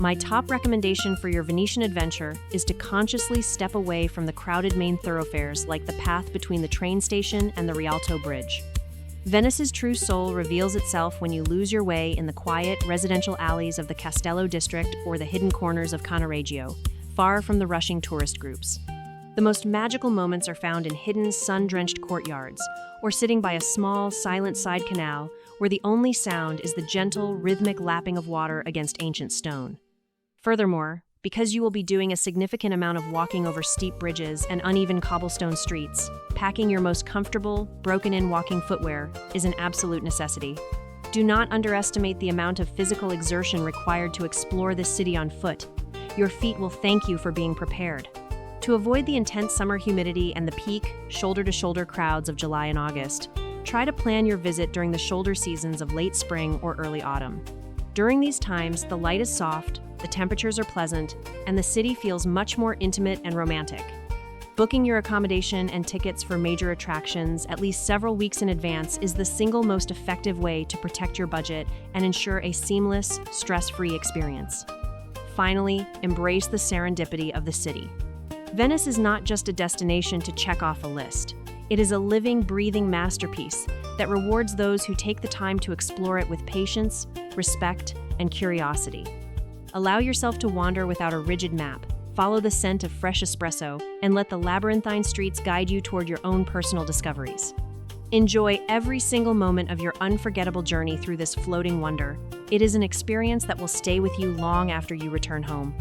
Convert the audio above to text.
My top recommendation for your Venetian adventure is to consciously step away from the crowded main thoroughfares like the path between the train station and the Rialto Bridge. Venice's true soul reveals itself when you lose your way in the quiet, residential alleys of the Castello district or the hidden corners of Canal, far from the rushing tourist groups. The most magical moments are found in hidden, sun-drenched courtyards, or sitting by a small, silent side canal where the only sound is the gentle, rhythmic lapping of water against ancient stone. Furthermore, because you will be doing a significant amount of walking over steep bridges and uneven cobblestone streets, packing your most comfortable, broken-in walking footwear is an absolute necessity. Do not underestimate the amount of physical exertion required to explore this city on foot. Your feet will thank you for being prepared. To avoid the intense summer humidity and the peak, shoulder-to-shoulder crowds of July and August, try to plan your visit during the shoulder seasons of late spring or early autumn. During these times, the light is soft, the temperatures are pleasant, and the city feels much more intimate and romantic. Booking your accommodation and tickets for major attractions at least several weeks in advance is the single most effective way to protect your budget and ensure a seamless, stress-free experience. Finally, embrace the serendipity of the city. Venice is not just a destination to check off a list. It is a living, breathing masterpiece that rewards those who take the time to explore it with patience, respect, and curiosity. Allow yourself to wander without a rigid map, follow the scent of fresh espresso, and let the labyrinthine streets guide you toward your own personal discoveries. Enjoy every single moment of your unforgettable journey through this floating wonder. It is an experience that will stay with you long after you return home.